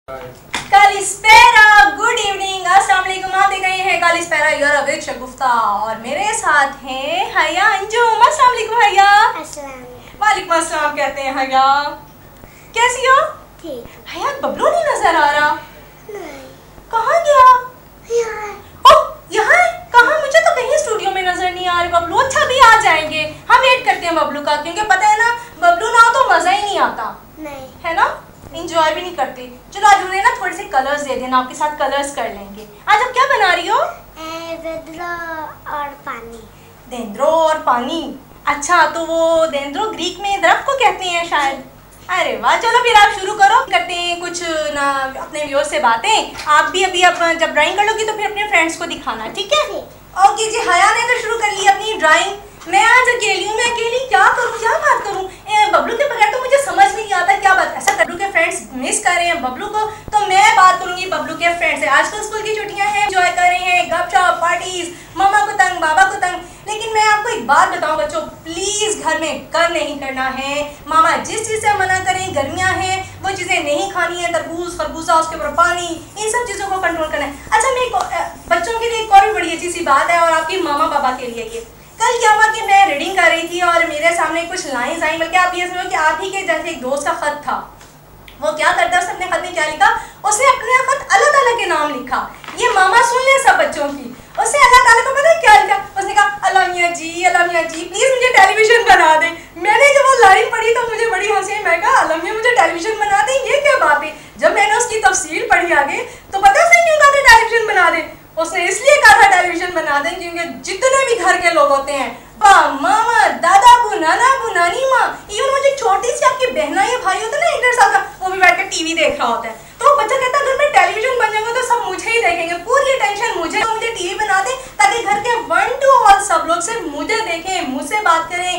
कालिस्पेरा, good evening, अस्सलाम वालेकुम। आप देख रहे हैं कालिस्पेरा यूर विद शगुफ्ता और मेरे साथ हैं हया अंजुम। अस्सलाम वालेकुम हया। वालेकुम अस्सलाम कहते हैं हया। कैसी हो? ठीक। हया बबलू नहीं नजर आ रहा। नहीं। कहाँ गया? यहाँ है। कहाँ? मुझे तो कहीं स्टूडियो में नजर नहीं आ रहे बबलू। अच्छा भी आ जाएंगे, हम वेट करते हैं बबलू का, क्योंकि पता है ना बबलू ना हो तो मजा ही नहीं आता। नहीं है ना, इंजॉय भी नहीं करते। चलो आज उन्हें ना थोड़े से कलर्स दे देना, आपके साथ कलर्स कर लेंगे। आज आप क्या बना रही हो? देंद्रो और पानी। देंद्रो और पानी। अच्छा, तो वो देंद्रो ग्रीक में दरख्त को कहते हैं शायद। अरे वाह, चलो फिर आप शुरू करो। करते हैं कुछ ना अपने व्यूअर से बातें। आप भी अभी जब ड्राइंग कर लोगी तो फिर अपने फ्रेंड्स को दिखाना, ठीक है? ओके जी, हया ने तो शुरू कर ली अपनी ड्राइंग। मैं आज अकेली हूँ, मैं अकेली क्या करूँ, क्या बात करूँ? बबलू के बगैर तो मुझे समझ में नहीं आता क्या बात। ऐसा बबलू के फ्रेंड्स मिस कर रहे हैं बबलू को, तो मैं बात करूंगी बबलू के फ्रेंड्स से। आजकल स्कूल की छुट्टियां हैं, एंजॉय कर रहे हैं, गपशप पार्टीज, मम्मा को तंग, बाबा को तंग। लेकिन मैं आपको एक बात बताऊं बच्चों, प्लीज घर में कर नहीं करना है। मामा जिस चीज से मना करें, गर्मियां हैं, वो चीजें नहीं खानी है। तरबूज, खरबूजा, उसके ऊपर पानी, इन सब चीजों को कंट्रोल करना है। अच्छा, मैं बच्चों के लिए एक और भी बड़ी अच्छी सी बात है, और आपकी मामा पापा के लिए ये। कल क्या हुआ कि मैं रीडिंग कर रही थी और मेरे सामने कुछ लाइंस आई, बल्कि आप ये समझो कि आप ही के जैसे एक दोस्त का खत था। वो क्या करता है, उसने अपने खत में क्या लिखा, उसने अपने खत अल्लाह ताला के नाम लिखा। ये मामा सुन ले सब बच्चों की। उसने अल्लाह ताला को पता है क्या लिखा? उसने कहा अल्लाह मियाँ जी प्लीज मुझे टेलीविजन बना दे। मैंने जब वो लाइन पढ़ी तो मुझे बड़ी हंसी आई। मैं कहा अल्लाह मियाँ मुझे टेलीविजन बना दे, ये क्या बात है? जब मैंने उसकी तफसीर पढ़ी आगे तो पता उसने क्यों कहा था टेलीविजन बना दे? उसने इसलिए कहा था टेलीविजन बना दें क्योंकि जितने भी घर के लोग होते हैं, मामा, दादा बू, नाना बू, नानी माँ, इवन मुझे छोटी सी आपकी बहना या भाई होता है ना 1-1.5 साल का, वो भी बैठ कर टीवी देख रहा होता है। तो बच्चा कहता है अगर मैं टेलीविजन बन जाऊंगा तो सब मुझे ही देखेंगे, पूरी टेंशन मुझे, तो मुझे टीवी बना दे ताकि घर के 1 to all सब लोग सिर्फ मुझे देखें, मुझसे बात करें,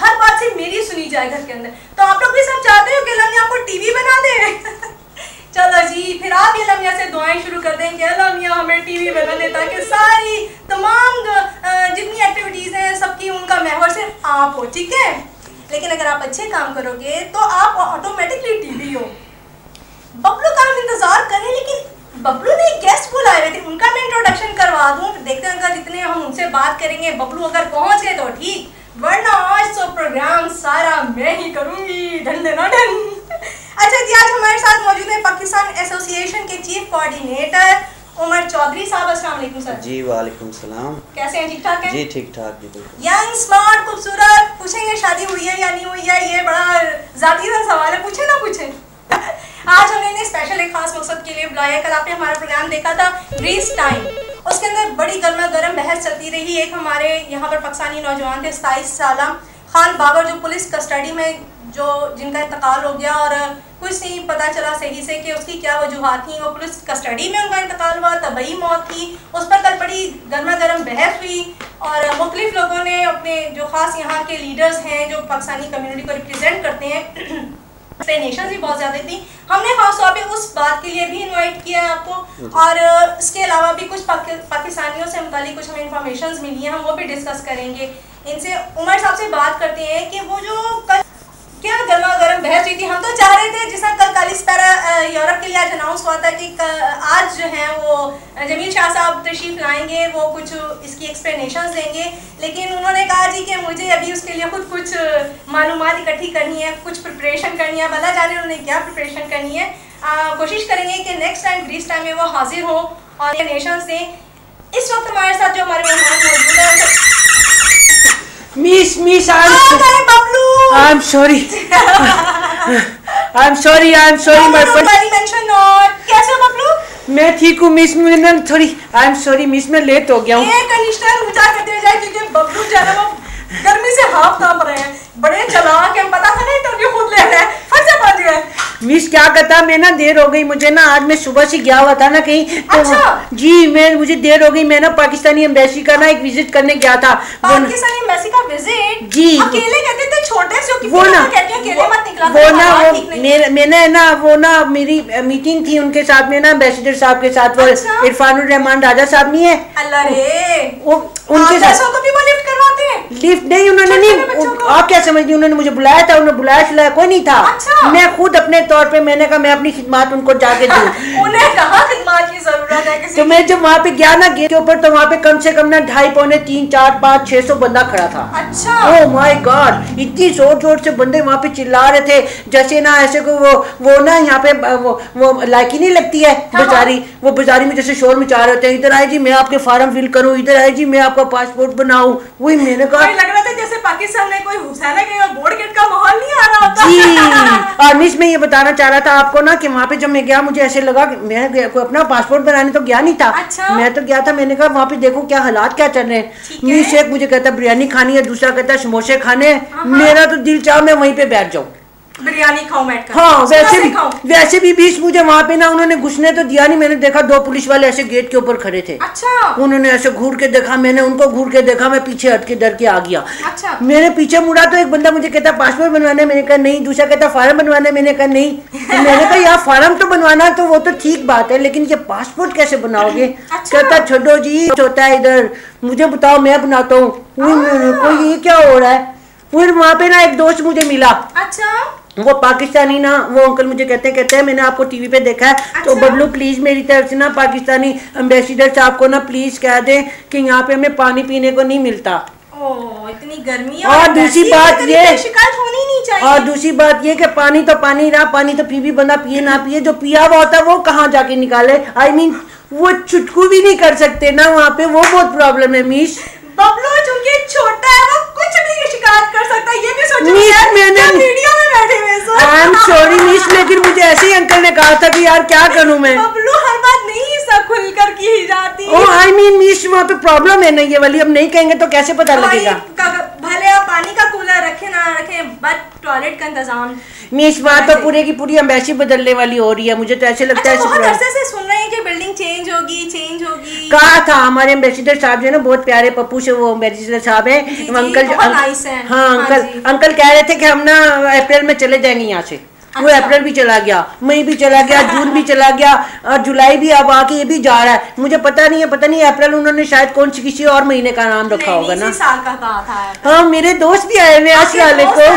हर बात से मेरी सुनी जाए घर के अंदर। तो आप लोग भी सब चाहते हो कि अल्लाह आपको टीवी बना दे? चलो जी, फिर आप ये अल्लाह से दुआएं शुरू कर दें कि अल्लाह मियाँ हमें टीवी बना दे ताकि सारी तमाम जितनी एक्टिविटीज़ हैं सबकी उनका महवर सिर्फ आप हो, ठीक है? लेकिन अगर आप अच्छे काम करोगे तो आप ऑटोमेटिकली टीवी हो। बबलू का हम इंतज़ार करें, लेकिन बबलू ने गेस्ट बुलाए हुए थे, उनका मैं इंट्रोडक्शन करवा दूँ। देखते हैं अगर जितने हम उनसे बात करेंगे, बबलू अगर पहुँच गए तो ठीक, वरना आज तो प्रोग्राम सारा मैं ही करूँगी। ढन ढन ढन। अच्छा जी, आज हमारे साथ मौजूद है पाकिस्तान एसोसिएशन के चीफ कोऑर्डिनेटर उमर चौधरी साहब। अस्सलाम वालेकुम सर। जी वालेकुम सलाम। कैसे हैं, ठीक ठाक हैं? जी ठीक ठाक जी बिल्कुल। यंग, स्मार्ट, खूबसूरत। पूछेंगे शादी हुई है या नहीं हुई है, ये बड़ा जाती सा सवाल है, पूछे ना पूछे। आज हमने इन्हें स्पेशल एक खास मकसद के लिए बुलाया। कल आपने हमारा प्रोग्राम देखा था ग्रीस टाइम, उसके अंदर बड़ी गर्मा गर्म बहस चलती रही। एक हमारे यहाँ पर पाकिस्तानी नौजवान थे 27 साल खान बाबर, जो पुलिस कस्टडी में जो जिनका इंतकाल हो गया, और कुछ नहीं पता चला सही से कि उसकी क्या वजूहात थी। वो पुलिस कस्टडी में उनका इंतकाल हुआ, तबई मौत थी। उस पर कल बड़ी गर्मा गर्म बहस हुई और मुख्तलिफ लोगों ने अपने जो खास यहाँ के लीडर्स हैं जो पाकिस्तानी कम्युनिटी को रिप्रेजेंट करते हैं, एक्सप्लेनेशन भी बहुत ज़्यादा थी। हमने खास तौर पे उस बात के लिए भी इनवाइट किया है आपको, और इसके अलावा भी कुछ पाकिस्तानियों से मुतालिक कुछ हमें इंफॉर्मेशन मिली है, हम वो भी डिस्कस करेंगे। इनसे उमर साहब से बात करते हैं कि वो जो कल क्या गर्मा गर्म बहस हुई थी। हम तो चाह रहे थे, जिसका कल कालिस्पेरा यूरोप के लिए आज अनाउंस हुआ था कि आज जो है वो जमील शाह साहब तशरीफ लाएंगे, वो कुछ इसकी एक्सप्लेनेशंस देंगे। लेकिन उन्होंने कहा जी कि मुझे अभी उसके लिए खुद कुछ मालूमात इकट्ठी करनी है, कुछ प्रिपरेशन करनी है। भला जाने उन्होंने क्या प्रिपरेशन करनी है। कोशिश करेंगे कि नेक्स्ट टाइम ग्रीस टाइम में वो हाजिर हो और एक्सप्लेनेशंस दें। इस वक्त हमारे साथ जो हमारे मेहमान मौजूद है, miss Bablu. I'm sorry my friend। कैसे हो बबलू? मैं ठीक हूँ मिस, मुझे ना थोड़ी I'm sorry मिस, मैं लेट हो गया हूँ। ये कंडीशनर ऊंचा कर दिया जाए क्योंकि बबलू जो है वो गर्मी से हाफ कांप रहे हैं। बड़े चालाक हैं, पता था ना इंटरव्यू खुद ले रहे हैं, फट से पहुंच गए। मिस क्या कहता, मैं ना देर हो गई मुझे ना, आज मैं सुबह से गया हुआ था ना कहीं। अच्छा। जी मुझे देर हो गई, मैं ना पाकिस्तानी एम्बेसी का ना एक विजिट करने गया था। पाकिस्तानी एम्बेसी का विजिट? जी। अकेले कहते थे, छोटे से वो ना अकेले मत निकला, वो ना मैंने ना वो ना मेरी मीटिंग थी उनके साथ में ना, एम्बेसडर साहब के साथ, वो इरफानुर रहमान राजा साहब नहीं है, अल्लाह रे, वो उनके साथ को भी वो लिफ्ट करवाते हैं। लिफ्ट नहीं, उन्होंने नहीं, आप क्या समझती, उन्होंने मुझे बुलाया था, उन्होंने बुलाया सुलाया कोई नहीं था। अच्छा। मैं खुद अपने तौर पे मैंने कहा मैं अपनी खिदमत उनको जाके दूं। उन्हें कहा खिदमत की जरूरत है किसी तो मैं जब वहाँ पे गया ना गेट के ऊपर, तो वहाँ पे कम से कम ना 2.5 पौने 3 4 5 600 बंदा खड़ा था। अच्छा। ओह माय गॉड, इतनी जोर जोर से बंदे वहाँ पे चिल्ला रहे थे, जैसे ना ऐसे को वो ना यहाँ पे वो लाइकी नहीं लगती है बेचारी, वो बेचारी में जैसे शोर मचा रहे थे, इधर आए जी मैं आपके फार्म फिल करूँ, इधर आए जी मैं आपका पासपोर्ट बनाऊं। वही मैंने कहा लग रहा था जैसे पाकिस्तान में कोई हुसैना के बोर्ड गेट का माहौल नहीं आ रहा होता। जी। और मिस मैं ये बताना चाह रहा था आपको ना कि वहाँ पे जब मैं गया मुझे ऐसे लगा कि मैं कोई अपना पासपोर्ट बनाने तो गया नहीं था। अच्छा। मैं तो गया था, मैंने कहा वहाँ पे देखो क्या हालात क्या चल रहे हैं। मिस एक मुझे कहता बिरयानी खानी है, दूसरा कहता समोसे खाने हैं। मेरा तो दिल चाह मैं वहीं पे बैठ जाऊँ, बिरयानी खाऊं बैठकर। हाँ वैसे भी बीच मुझे वहाँ पे ना उन्होंने घुसने तो दिया नहीं। मैंने देखा 2 पुलिस वाले ऐसे गेट के ऊपर खड़े थे। अच्छा। उन्होंने ऐसे घूर के देखा, मैंने उनको घूर के देखा, मैं पीछे हट के डर के आ गया। अच्छा। मैंने पीछे मुड़ा तो एक बंदा मुझे कहता पासपोर्ट बनवाना है, मैंने कहा नहीं। दूसरा कहता फार्म बनवाना है, मैंने कहा नहीं। तो मैंने कहा यार फार्म तो बनवाना तो वो तो ठीक बात है, लेकिन ये पासपोर्ट कैसे बनाओगे? अच्छा। कहता छोड़ो जी होता है इधर, मुझे बताओ मैं बनाता हूँ। कोई ये क्या हो रहा है? फिर वहाँ पे ना एक दोस्त मुझे मिला। अच्छा। वो पाकिस्तानी ना, वो अंकल मुझे कहते हैं मैंने आपको टीवी पे देखा है। अच्छा। तो बबलू प्लीज मेरी तरफ से ना पाकिस्तानी एम्बेसडर साहब को ना प्लीज कह दें कि यहाँ पे हमें पानी पीने को नहीं मिलता। ओह इतनी गर्मी है। और दूसरी बात ये शिकायत होनी नहीं चाहिए। और दूसरी बात ये कि पानी तो पानी रहा, पानी तो फिर भी बंदा पिए ना पिए, जो पिया हुआ होता है वो कहाँ जाके निकाले? I mean, वो चुटकू भी नहीं कर सकते ना वहाँ पे, वो बहुत प्रॉब्लम है मिस। बबलू चूंकि छोटा है वो कुछ भी शिकायत कर सकता है, ये भी सोचो मैंने वीडियो में बैठे हुए sir. I am sorry miss, लेकिन मुझे ऐसे ही अंकल ने कहा था कि यार क्या करूं मैं। बबलू हर बात नहीं सब खुलकर की जाती। ओह आई मीन मिस वहाँ पे प्रॉब्लम है ना ये वाली, अब नहीं कहेंगे तो कैसे पता लगेगा? भले आप पानी का कूलर रखे ना रखे, बट टॉयलेट का इंतजाम। मिस बात तो पूरे की पूरी एम्बेसी बदलने वाली हो रही है, मुझे तो ऐसे लगता है। बहुत अरसे से सुन रहे हैं कि बिल्डिंग चेंज होगी। कहा था हमारे एम्बेसडर साहब जो है ना, बहुत प्यारे पप्पू से वो एम्बेसडर साहब है अंकल। हाँ अंकल कह रहे थे कि हम ना अप्रैल में चले जाएंगे यहाँ से। वो अप्रैल भी चला गया, मई भी चला गया, जून भी चला गया, और जुलाई भी अब आके ये भी जा रहा है। मुझे पता नहीं अप्रैल उन्होंने शायद कौन सी किसी और महीने का नाम रखा होगा ना। साल का कहा था। हाँ मेरे दोस्त भी आए हुए आज वाले को।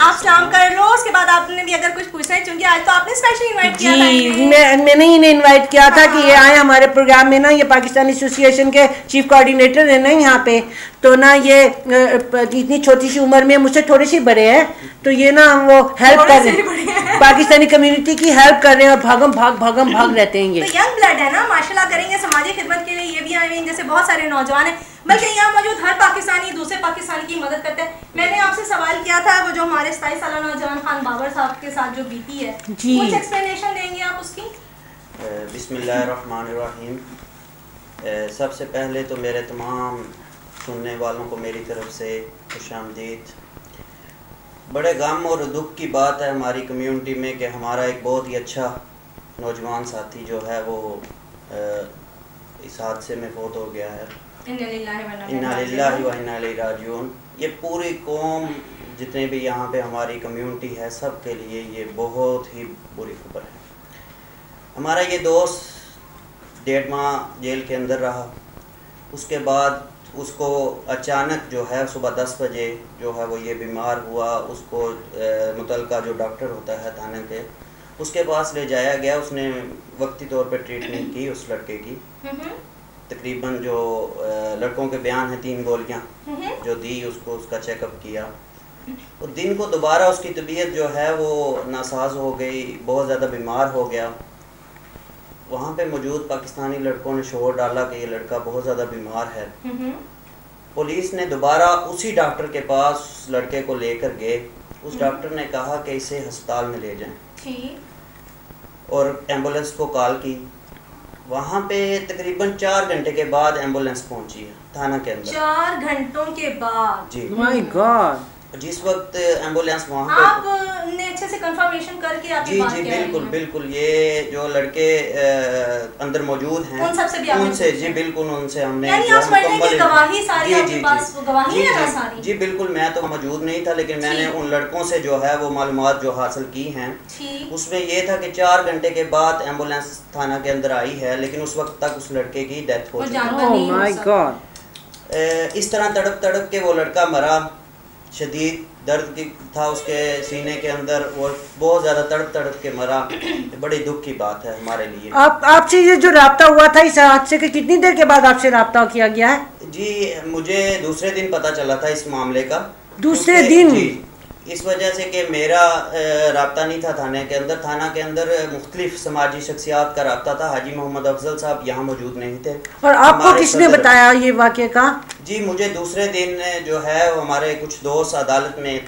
आप सलाम कर लो, उसके बाद आपने भी अगर कुछ पूछना है, क्योंकि आज तो आपने स्पेशल इनवाइट किया था। जी मैंने ही इनवाइट किया था कि ये आए हमारे प्रोग्राम में ना। ये पाकिस्तानी एसोसिएशन के चीफ कोऑर्डिनेटर है ना यहाँ पे, तो ना ये इतनी छोटी सी उम्र में मुझसे थोड़ी सी बड़े हैं, तो ये ना वो हेल्प कर रहे हैं, पाकिस्तानी कम्युनिटी की हेल्प कर रहे हैं, और भाग रहते हैं। ये तो यंग ब्लड है ना, माशाल्लाह करेंगे समाजी खिदमत के लिए। ये भी आए हुए जैसे बहुत सारे नौजवान हैं, बल्कि यहाँ मौजूद हर पाकिस्तानी दूसरे पाकिस्तानी की मदद करते हैं। मैंने आपसे सवाल किया था वो जो हमारे 27 साल नौजवान खान बाबर साहब के साथ जो बीती है, कुछ एक्सप्लेनेशन देंगे आप उसकी? बिस्मिल्लाहिर्रहमानिर्रहीम। सबसे पहले तो मेरे तमाम सुनने वालों को मेरी तरफ से खुशामदीद। बड़े गम और दुख की बात है हमारी कम्युनिटी में कि हमारा एक बहुत ही अच्छा नौजवान साथी जो है वो इस हादसे में फौत हो गया है। इन्ना लिल्लाहि व इन्ना इलैहि राजिऊन। ये पूरी कौम जितने भी यहाँ पे हमारी कम्युनिटी है सब के लिए ये बहुत ही बुरी खबर है। हमारा ये दोस्त 1.5 माह जेल के अंदर रहा, उसके बाद उसको अचानक जो है सुबह 10 बजे जो है वो ये बीमार हुआ। उसको मुतलका जो डॉक्टर होता है थाने के, उसके पास ले जाया गया। उसने वक्ती तौर पर ट्रीटमेंट की उस लड़के की। तकरीबन जो लड़कों के बयान हैं 3 गोलियां जो दी उसको, उसका चेकअप किया। और दिन को दोबारा उसकी तबीयत जो है वो नासाज हो गई, बहुत ज़्यादा बीमार हो गया। वहाँ पे मौजूद पाकिस्तानी लड़कों ने शोर डाला कि ये लड़का बहुत ज़्यादा बीमार है। पुलिस ने दोबारा उसी डॉक्टर के पास लड़के को लेकर गए। उस डॉक्टर ने कहा कि इसे अस्पताल में ले जाएं, और एम्बुलेंस को कॉल की। वहाँ पे तकरीबन 4 घंटे के बाद एम्बुलेंस पहुँची है थाना के अंदर। 4 घंटों के बाद? जी माय गॉड। जिस वक्त एम्बुलेंस वहाँ आपने अच्छे से कंफर्मेशन करके आपकी बात जी बिल्कुल ये जो लड़के अंदर मौजूद हैं उनसे जी बिल्कुल उनसे हमने जी बिल्कुल मैं तो मौजूद नहीं था, लेकिन मैंने उन लड़कों से जो है वो मालूमात जो हासिल की हैं उसमें ये था कि 4 घंटे के बाद एम्बुलेंस थाना के अंदर आई है, लेकिन उस वक्त तक उस लड़के की डेथ हो चुकी है। इस तरह तड़प तड़प के वो लड़का मरा, शदीद दर्द की था उसके सीने के अंदर, और बहुत ज़्यादा तड़प तड़प के मरा। बड़ी दुख की बात है हमारे लिए। आपसे ये जो राब्ता हुआ था इस हादसे के कितनी देर के बाद आपसे राब्ता किया गया है? जी मुझे दूसरे दिन पता चला था इस मामले का। दूसरे दिन? जी, इस वजह से कि मेरा राब्ता नहीं था थाने के अंदर। थाना के अंदर मुख्तलिफ समाजी शख्सियात का राब्ता था। हाजी मोहम्मद अफजल साहब यहाँ मौजूद नहीं थे। और आपको किसने बताया ये वाक़े का? जी मुझे दूसरे दिन जो है हमारे कुछ दोस्त अदालत में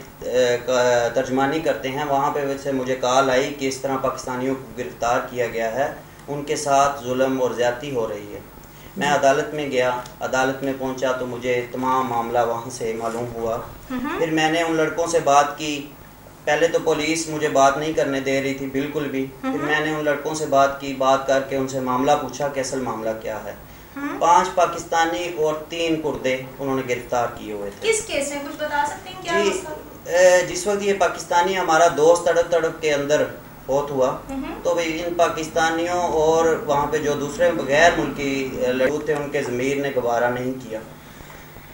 तर्जमानी करते हैं, वहाँ पे वैसे मुझे कॉल आई कि इस तरह पाकिस्तानियों को गिरफ़्तार किया गया है, उनके साथ जुल्म और ज़्यादती हो रही है। मैं अदालत में गया, अदालत में पहुंचा तो मुझे तमाम मामला वहां से मालूम हुआ। फिर मैंने उन लड़कों से बात की। पहले तो पुलिस मुझे बात नहीं करने दे रही थी बिल्कुल भी। फिर मैंने उन लड़कों से बात की, बात करके उनसे मामला पूछा कि असल मामला क्या है। 5 पाकिस्तानी और 3 कुर्दे उन्होंने गिरफ्तार किए हुए थे। किस केस में कुछ बता सकते हैं क्या? जी जिस वक्त ये पाकिस्तानी हमारा दोस्त तड़प तड़प के अंदर बहुत हुआ, तो भाई इन पाकिस्तानियों और वहाँ पे जो दूसरे गैर मुल्की लड़के थे उनके ज़मीर ने गवारा नहीं किया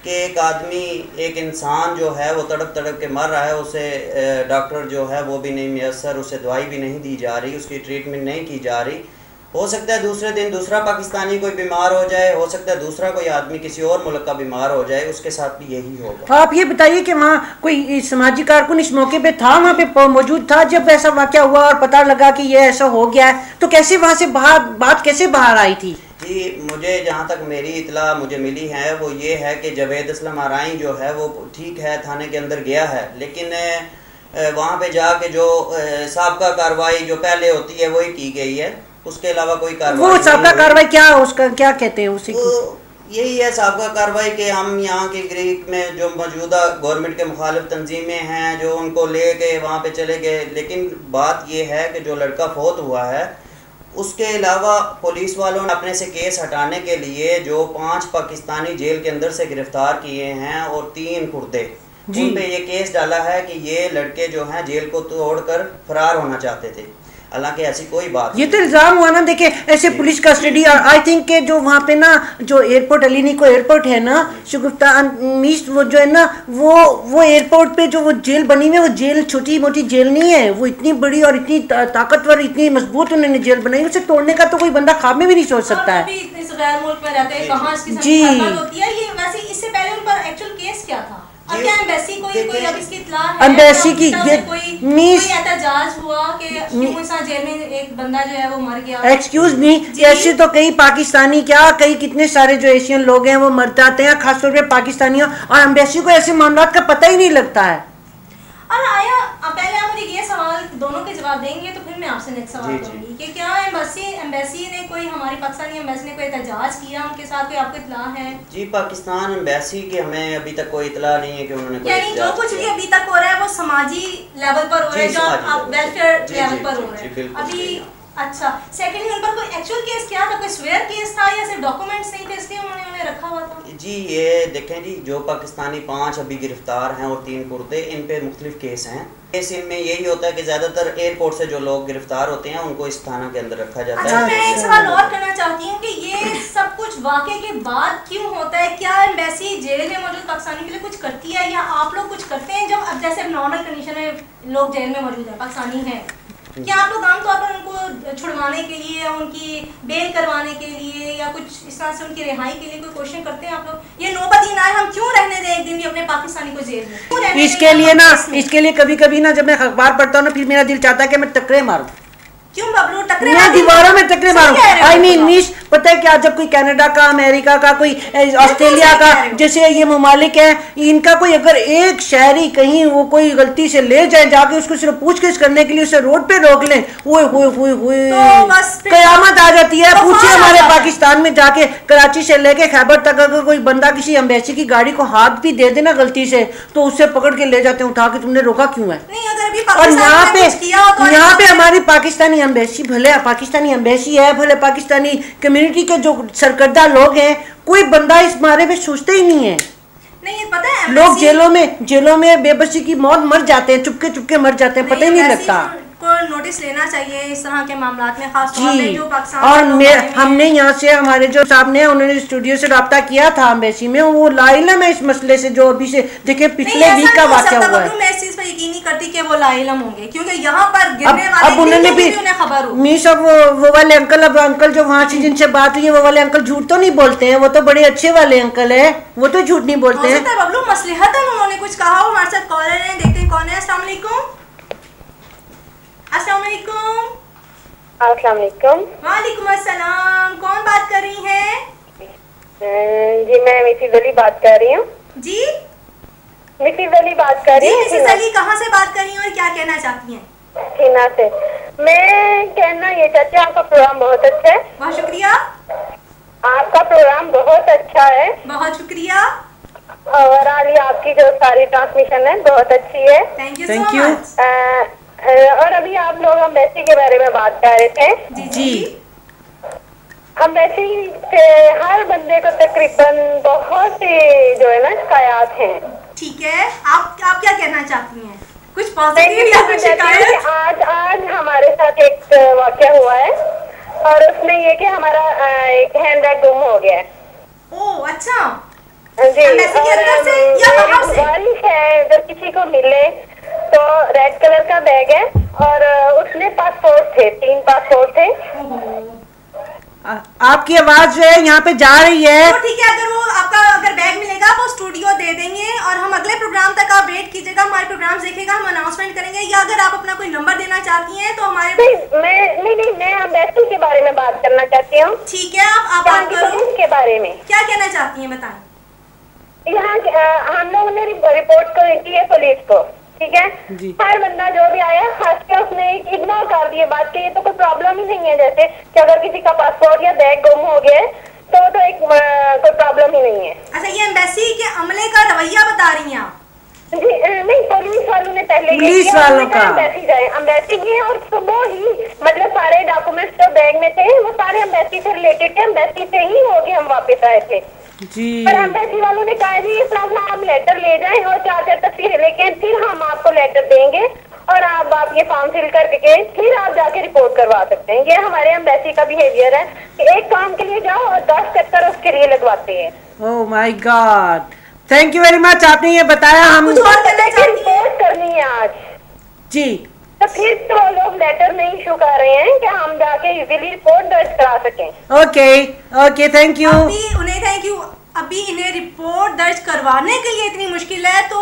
कि एक आदमी, एक इंसान जो है वो तड़प तड़प के मर रहा है, उसे डॉक्टर जो है वो भी नहीं मैसर, उसे दवाई भी नहीं दी जा रही, उसकी ट्रीटमेंट नहीं की जा रही। हो सकता है दूसरे दिन दूसरा पाकिस्तानी कोई बीमार हो जाए, हो सकता है दूसरा कोई आदमी किसी और मुल्क का बीमार हो जाए, उसके साथ भी यही होगा। आप ये बताइए कि वहाँ कोई समाजी कारकुन इस मौके पे था, वहाँ पे मौजूद था जब ऐसा वाक़या हुआ और पता लगा कि ये ऐसा हो गया है, तो कैसे वहाँ से बात कैसे बाहर आई थी? जी मुझे जहाँ तक मेरी इतला मुझे मिली है वो ये है कि जवेद असलम आराई जो है वो ठीक है थाने के अंदर गया है, लेकिन वहाँ पे जाके जो साबका कार्रवाई जो पहले होती है वही की गई है, उसके अलावा कोई कार्रवाई। वो साबका कार्रवाई क्या, उसका क्या कहते हैं उसी को? यही है साबका कार्रवाई के हम यहाँ के ग्रीक में जो मौजूदा गवर्नमेंट के मुखालिफ तंजीमें हैं जो उनको ले के वहाँ पे चले गए। लेकिन बात ये है कि जो लड़का फौत हुआ है उसके अलावा पुलिस वालों ने अपने से केस हटाने के लिए जो 5 पाकिस्तानी जेल के अंदर से गिरफ्तार किए हैं और 3 कुर्दे, उन पे ये केस डाला है कि ये लड़के जो हैं जेल को तोड़कर फरार होना चाहते थे, हालांकि ऐसी कोई बात ये तो इल्जाम हुआ ना। देखिए ऐसे पुलिस कस्टडी, और आई थिंक के जो वहाँ पे ना जो एयरपोर्ट अलीनी को एयरपोर्ट है ना शगुफ्ता मीस्ट, वो जो है ना वो एयरपोर्ट पे जो वो जेल बनी हुई है, वो जेल छोटी मोटी जेल नहीं है, वो इतनी बड़ी और इतनी ताकतवर, इतनी मजबूत उन्होंने जेल बनाई, उसे तोड़ने का तो कोई बंदा ख्वाब में भी नहीं सोच सकता है। जी इससे पहले उन पर एक्चुअल केस क्या था? क्या एम्बेसी कोई अब इसकी इत्तला है? एम्बेसी की कोई एहतजाज हुआ कि क्यों इस जेल में एक बंदा जो है वो मर गया? एक्सक्यूज मी, ऐसे तो कई पाकिस्तानी क्या कई कितने सारे जो एशियन लोग हैं वो मर जाते हैं, खासतौर पे पाकिस्तानियों, और एम्बेसी को ऐसे मामला का पता ही नहीं लगता है। और आया पहले आप मुझे ये सवाल दोनों के जवाब देंगे तो फिर मैं आपसे नेक्स्ट सवाल करूंगी कि क्या एम्बेसी ने कोई, हमारी पाकिस्तानी एम्बेसी ने कोई एहतजाज किया उनके साथ, कोई आपको इत्तला है? जी पाकिस्तान एम्बेसी की हमें अभी तक कोई इत्तला नहीं है कि उन्होंने यानी जो कुछ भी अभी तक हो रहा है वो समाजी लेवल पर हो रहा है, जो आप वेलफेयर लेवल पर हो रहा है अभी। अच्छा, सेकंडली उन पर कोई एक्चुअल केस क्या था? कोई स्वेयर केस था या सिर्फ डॉक्यूमेंट्स नहीं थे इसलिए उन्होंने उन्हें रखा हुआ था? जी ये देखें जी, जो पाकिस्तानी 5 अभी गिरफ्तार हैं और 3 कुर्दे, इन पे मुख्तलिफ केस हैं। केस इनमें यही होता है कि ज़्यादातर एयरपोर्ट से जो लोग गिरफ्तार होते हैं उनको इस थाना के अंदर रखा जाता है। अच्छा, मैं एक सवाल और करना चाहती हूँ कि ये सब कुछ वाक़े के बाद क्यों होता है? क्या एम्बेसी जेल में मौजूद पाकिस्तानी के लिए कुछ करती है या आप लोग कुछ करते हैं? जब अब जैसे नॉर्मल कंडीशन में लोग जेल में मौजूद है, पाकिस्तानी हैं, क्या आप लोग आमतौर पर उनको छुड़वाने के लिए, उनकी बेल करवाने के लिए या कुछ इस तरह से उनकी रिहाई के लिए कोई कोशिश करते हैं आप लोग? ये नौबत ही ना आए, हम क्यों रहने दें एक दिन भी अपने पाकिस्तानी को जेल में? इसके लिए ना, इसके लिए कभी कभी ना जब मैं अखबार पढ़ता हूँ ना फिर मेरा दिल चाहता है कि मैं टकरे मारूं। क्यों बबलू टकरे? मैं दीवारों में टकरे मारूं। आई मीन मीश, पता है क्या, जब कोई कनाडा का, अमेरिका का, कोई ऑस्ट्रेलिया का, जैसे ये ममालिक है, इनका कोई अगर एक शहरी कहीं वो कोई गलती से ले जाए, जाके उसको सिर्फ पूछगिछ करने के लिए उसे रोड पे रोक लें, कयामत आ जाती है। पूछिए हमारे पाकिस्तान में जाके कराची से लेके खैबर तक अगर कोई बंदा किसी एम्बेसी की गाड़ी को हाथ भी दे देना गलती से तो उससे पकड़ के ले जाते हैं उठा के, तुमने रोका क्यों है? और यहाँ पे हमारी पाकिस्तानी एम्बेसी, भले पाकिस्तानी एम्बेसी है, भले पाकिस्तानी कम्युनिटी के जो सरकर्दा लोग हैं, कोई बंदा इस बारे में सोचते ही नहीं है। नहीं पता है, लोग जेलों में बेबसी की मौत मर जाते हैं, चुपके चुपके मर जाते हैं, पता ही नहीं लगता। को नोटिस लेना चाहिए इस तरह के मामलात में, खास तौर पे जो पाकिस्तान और हमने यहाँ से हमारे जो साहब ने उन्होंने स्टूडियो से रब्ता किया था एम्बेसी में, वो लाइलम है इस मसले से जो अभी से देखिए पिछले वीक का वाक़या हुआ है। मैं इस चीज पर यकीन नहीं करती कि वो लाइलम होंगे, क्योंकि यहाँ पर गिरने वाले अब उन्होंने भी खबर हो मीस अब वो वाले अंकल, अब अंकल जो वहाँ से जिनसे बात हुई है वो वाले अंकल झूठ तो नहीं बोलते हैं, वो तो बड़े अच्छे वाले अंकल है, वो तो झूठ नहीं बोलते हैं। बबलू मसलहतन उन्होंने कुछ कहा, हमारे साथ कॉलर है, देखते हैं कौन है। अस्सलाम वालेकुम। अस्सलाम वालेकुम। अस्सलाम वालेकुम। वालेकुम अस्सलाम। कौन बात कर रही हैं? जी मैं मिसेस अली बात कर रही हूँ। जी मिसेस अली बात कर रही हूँ। मिसेस अली कहाँ से बात कर रही हैं और क्या कहना चाहती हैं? हिना से। मैं कहना ये चाहती हूँ आपका प्रोग्राम बहुत अच्छा है। बहुत शुक्रिया। आपका प्रोग्राम बहुत अच्छा है। बहुत शुक्रिया। ओवरऑल आपकी जो सारी ट्रांसमिशन है बहुत अच्छी है। Thank you so much. और अभी आप लोग अम्बेसी के बारे में बात कर रहे थे। जी अम्बेसी से हर बंदे को तकरीबन बहुत सी जो है ना शिकायत हैं। ठीक है, आप क्या कहना चाहती हैं? कुछ पॉजिटिव या कुछ शिकायत? आज हमारे साथ एक वाकया हुआ है और उसमें ये कि हमारा एक हैंडबैग गुम हो गया है। ओह अच्छा जी, और गुजारिश है अगर किसी को मिले तो रेड कलर का बैग है और उसमें पासपोर्ट थे, 3 पासपोर्ट थे। आपकी आवाज जो है यहाँ पे जा रही है। तो ठीक है, अगर वो आपका अगर बैग मिलेगा वो स्टूडियो दे देंगे और हम अगले प्रोग्राम तक आप वेट कीजिएगा, हमारे प्रोग्राम देखेगा, हम अनाउंसमेंट करेंगे। या अगर आप अपना कोई नंबर देना चाहती हैं तो हमारे मैं अम्बेसी के बारे में बात करना चाहती हूँ। ठीक है, आप बात करो के बारे में क्या कहना चाहती हैं, बताएं। यहाँ हम लोगों ने रिपोर्ट की है पुलिस को, ठीक है। हर बंदा जो भी आया हंस के उसने इग्नोर कर दिए बात के, ये तो कोई प्रॉब्लम ही नहीं है। जैसे कि अगर किसी का पासपोर्ट या बैग गुम हो गया तो एक कोई प्रॉब्लम ही नहीं है। अच्छा, ये एम्बेसी के अमले का रवैया बता रही हैं आप? जी नहीं, पुलिस वालों ने पहले पुलिस वालों का अम्बेसी की, और सुबह ही मतलब सारे डॉक्यूमेंट्स जो बैग में थे वो सारे अम्बेसी से रिलेटेड थे। अम्बेसी से ही होके हम वापस आए थे जी। पर अम्बेसी वालों ने कहा जी अपना आप लेटर ले जाएं और 4 तस्वीरें लेके फिर हम आपको लेटर देंगे और आप ये फॉर्म फिल करके फिर आप जाके रिपोर्ट करवा सकते हैं। ये हमारे अम्बेसी का बिहेवियर है कि एक काम के लिए जाओ और 10 चक्कर उसके लिए लगवाते हैं। Oh my God, thank you very much, आपने ये बताया। हम रिपोर्ट करनी है आज जी, तो फिर तो लोग लेटर नहीं इशू कर रहे हैं कि हम जाके इजीली रिपोर्ट दर्ज करा सकें। Okay thank you. उन्हें थैंक यू। अभी इन्हें रिपोर्ट दर्ज करवाने के लिए इतनी मुश्किल है तो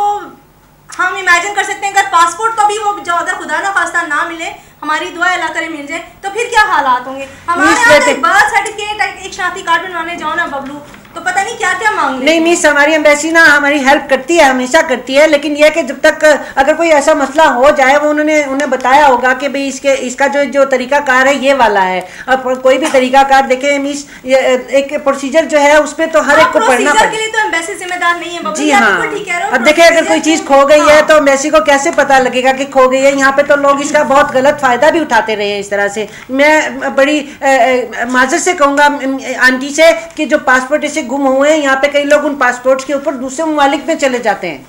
हम इमेजिन कर सकते हैं अगर पासपोर्ट तो भी वो जो अगर खुदा ना खास्ता ना मिले, हमारी दुआ अल्लाह करे मिल जाए, तो फिर क्या हालात होंगे। हमारे यहाँ बर्थ सर्टिफिकेट, एक शनाख्ती कार्ड बनवाने जाओ ना बबलू, तो पता नहीं क्या क्या मांग नहीं मिस, हमारी एम्बेसी ना हमारी हेल्प करती है, हमेशा करती है, लेकिन यह कि जब तक अगर कोई ऐसा मसला हो जाए वो उन्हें बताया होगा कि भाई इसका जो तरीकाकार है ये वाला है। अब कोई भी तरीकाकार देखें मिस, एक प्रोसीजर जो है उस पर तो हर एक को पढ़ना पड़ेगा। के लिए तो एम्बेसी जिम्मेदार नहीं है बबलू। जी हाँ, अब देखें अगर कोई चीज खो गई है तो एम्बेसी को कैसे पता लगेगा कि खो गई है। यहाँ पे तो लोग इसका बहुत गलत फायदा भी उठाते रहे हैं इस तरह से। मैं बड़ी माजर से कहूँगा आंटी से कि जो पासपोर्ट ऐसे गुम हुए हैं, यहाँ पे कई लोग उन पासपोर्ट्स के ऊपर दूसरे ममालिक में चले जाते हैं।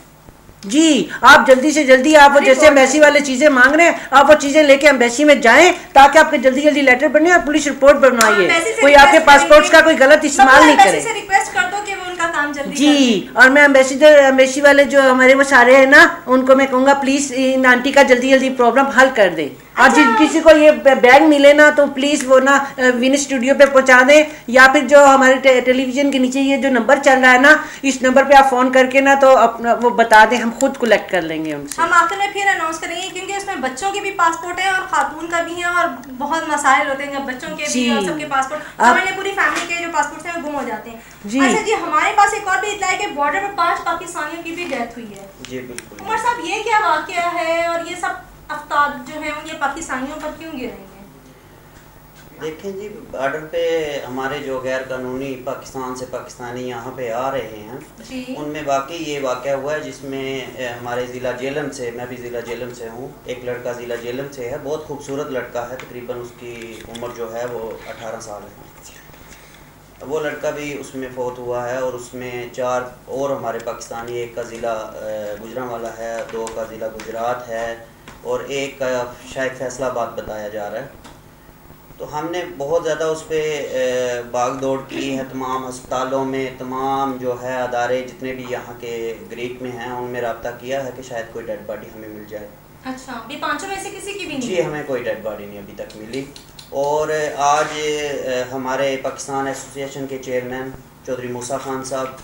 जी, आप जल्दी से जल्दी आप जैसे एम्बेसी वाले चीजें मांग रहे हैं आप वो चीजें लेके एम्बेसी में जाएं ताकि आपके जल्दी जल्दी लेटर बने और पुलिस रिपोर्ट बनवाइए, कोई आपके पासपोर्ट्स का कोई गलत इस्तेमाल नहीं करे। रिक्वेस्ट कर दो कि वो उनका काम जल्दी जी। और मैं एम्बेसी वाले जो हमारे वो सारे हैं ना, उनको मैं कहूँगा प्लीज इन आंटी का जल्दी जल्दी प्रॉब्लम हल कर दे। और जिन किसी को ये बैग मिले ना तो प्लीज वो ना विन स्टूडियो पे पहुंचा दें, या फिर जो हमारे टेलीविजन के नीचे ये जो नंबर चल रहा है ना, इस नंबर पे आप फोन करके ना तो अपना वो बता दें, हम खुद कलेक्ट कर लेंगे उनसे। हम आखिर में फिर अनाउंस करेंगे क्योंकि इसमें बच्चों के भी पासपोर्ट है और खातून का भी है और बहुत मसाइल होते हैं जब बच्चों के भी और सबके पासपोर्ट, हमारे पूरी फैमिली के जो पासपोर्ट हैं वो गुम हो जाते हैं। अच्छा जी, हमारे पास एक और भी इत्तला है कि बॉर्डर पर 5 पाकिस्तानियों की भी डेथ हुई है। जी बिल्कुल। उमर साहब, ये क्या वाकया है और ये सब आफ्ताब जो है ये पाकिस्तानियों पर क्यों गिरेंगे? देखें जी, बॉर्डर पे हमारे जो गैर कानूनी पाकिस्तान से पाकिस्तानी यहाँ पे आ रहे हैं, उनमें वाकई ये वाक़या हुआ है जिसमें हमारे ज़िला जेलम से, मैं भी ज़िला जेलम से हूँ, एक लड़का ज़िला जेलम से है, बहुत खूबसूरत लड़का है, तकरीबन उसकी उम्र जो है वो 18 साल है। वो लड़का भी उसमें फौत हुआ है और उसमें 4 और हमारे पाकिस्तानी, एक का ज़िला गुजरांवाला है, 2 का ज़िला गुजरात है और एक का शायद फैसलाबाद बताया जा रहा है। तो हमने बहुत ज़्यादा उस पर भाग दौड़ की है, तमाम अस्पतालों में, तमाम जो है अदारे जितने भी यहाँ के ग्रीक में हैं उनमें रब्ता किया है कि शायद कोई डेड बॉडी हमें मिल जाए। अच्छा, ये पांचों में से किसी की भी नहीं? जी, हमें कोई डेड बॉडी नहीं अभी तक मिली। और आज हमारे पाकिस्तान एसोसिएशन के चेयरमैन चौधरी मूसा खान साहब,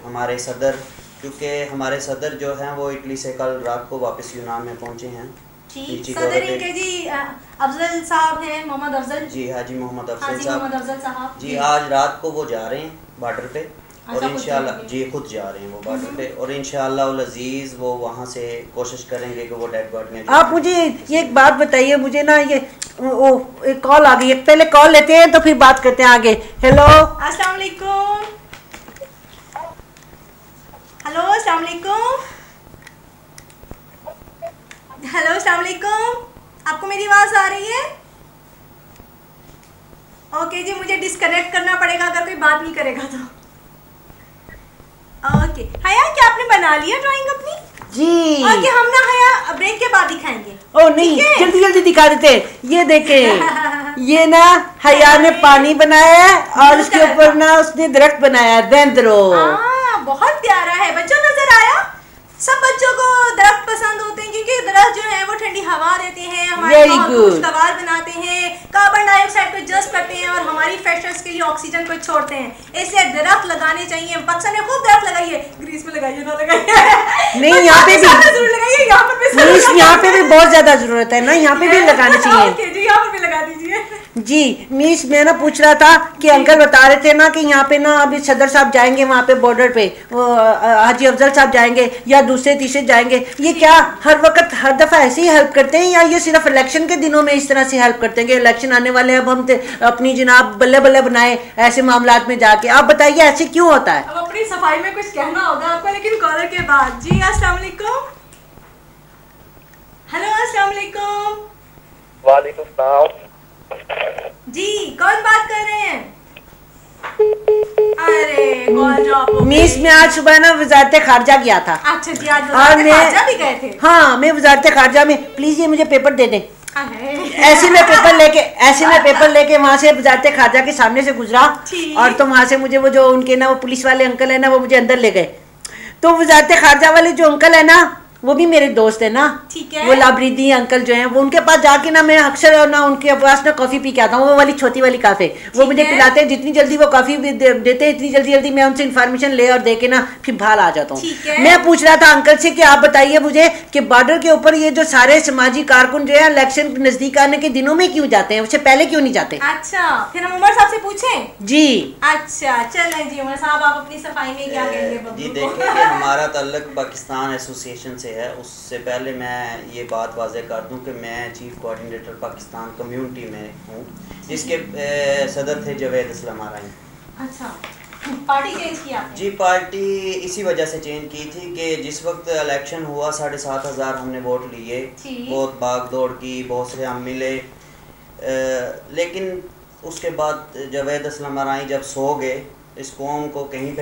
हमारे सदर, क्योंकि हमारे सदर जो हैं वो इटली से कल रात को वापस यूनान में पहुंचे हैं। सदर इनके जी अफजल साहब हैं, मोहम्मद अफजल जी, हाजी मोहम्मद अफजल साहब जी। आज रात को वो जा रहे हैं बॉर्डर पे और इंशाल्लाह जी खुद जा रहे हैं वो बॉर्डर पे, और इंशाल्लाह अजीज वो वहाँ से कोशिश करेंगे कि वो डेड बॉडी। आप मुझे ये एक बात बताइए, मुझे ना ये एक कॉल आ गई है, पहले कॉल लेते हैं तो फिर बात करते हैं आगे। हेलो, अस्सलाम वालेकुम। हेलो, अस्सलाम वालेकुम। हेलो, अस्सलाम वालेकुम। आपको मेरी आवाज़ आ रही है? ओके जी, मुझे डिस्कनेक्ट करना पड़ेगा अगर कोई बात नहीं करेगा तो। ओके हया, क्या आपने बना लिया ड्राइंग अपनी? जी। ओके, हम ना हया ब्रेक के बाद दिखाएंगे। ओ नहीं, जल्दी जल्दी दिखा देते हैं। ये देखें, ये ना हया ने पानी बनाया है और उसके ऊपर ना उसने दरख्त बनाया है, देंद्रो। बहुत प्यारा है। बच्चों नजर आया? सब बच्चों को दरख्त पसंद होते हैं क्योंकि दरख्त जो है वो ठंडी हवा देते हैं, हमारे माहौल को खुशगवार बनाते हैं, कार्बन डाइऑक्साइड को जज़्ब करते हैं और हमारी फ्रेशनेस के लिए ऑक्सीजन को छोड़ते हैं। इसलिए दरख्त लगाने चाहिए। पाकिस्तान में खूब दरख्त लगाइए, ग्रीस में लगाइए ना लगाइए नहीं, यहाँ पे भी जरूर लगाइए, यहाँ पे भी बहुत ज्यादा जरूरत है ना, यहाँ पे भी लगाना चाहिए जी, यहाँ पे लगा दीजिए जी। मीस मैं ना पूछ रहा था कि अंकल बता रहे थे ना कि यहाँ पे ना अभी सदर साहब जाएंगे वहाँ पे बॉर्डर पे, हाजी अफजल साहब जाएंगे या दूसरे तीसरे जाएंगे। ये क्या हर वक्त हर दफा ऐसे ही हेल्प करते हैं या ये सिर्फ इलेक्शन के दिनों में इस तरह से हेल्प करते हैं कि इलेक्शन आने वाले, अब हम अपनी जनाब बल्ले बल्ले बनाए ऐसे मामलात में जाके? आप बताइए ऐसे क्यों होता है? अब अपनी सफाई में कुछ कहना होगा आपको, लेकिन कॉलर के बाद। जी अस्सलाम वालेकुम। हेलो, अस्सलाम वालेकुम। वालेकुम सलाम जी, कौन बात कर रहे हैं? अरे कॉल ड्रॉप हो गई। मीस में आज सुबह ना वजारत खारजा गया था। अच्छा जी, आज वजारत खारजा भी गए थे? हाँ, मैं वजारत खारजा में, प्लीज ये मुझे पेपर दे दें। ऐसे में पेपर लेके वहाँ से वजारत खारजा के सामने से गुजरा और तो वहाँ से मुझे वो जो उनके ना वो पुलिस वाले अंकल है ना वो मुझे अंदर ले गए। तो वजारत खारजा वाले जो अंकल है ना वो भी मेरे दोस्त है ना, ठीक है। वो लाबरीदी अंकल जो हैं वो उनके पास जाके ना मैं अक्सर ना उनके पास ना कॉफी पी के आता हूँ, वो वाली छोटी वाली काफे वो मुझे पिलाते हैं। जितनी जल्दी वो कॉफी देते हैं इतनी जल्दी मैं उनसे इन्फॉर्मेशन ले और दे के ना फिर बाहर आ जाता हूँ। मैं पूछ रहा था अंकल से कि आप बताइए मुझे कि बॉर्डर के ऊपर ये जो सारे समाजी कारकुन जो है इलेक्शन नजदीक आने के दिनों में क्यों जाते हैं, उससे पहले क्यों नहीं जाते? अच्छा, फिर हम उमर साहब से पूछें? जी अच्छा, चलें जी उमर साहब, आप अपनी सफाई में क्या कहेंगे? जी देखिए, हमारा ताल्लुक पाकिस्तान एसोसिएशन से है। उससे पहले मैं ये बात वाज़े कर दूं कि मैं चीफ कोऑर्डिनेटर पाकिस्तान कम्युनिटी में हूँ, जिसके सदर थे जवेद असलम आराई। अच्छा, पार्टी चेंज की आपने? जी, पार्टी इसी वजह से चेंज की थी कि जिस वक्त इलेक्शन हुआ 7,500 हमने वोट लिए, बहुत भाग दौड़ की, बहुत से हम मिले, लेकिन उसके बाद जवेद असलम आराई जब सो गए, इस कौम को कहीं पे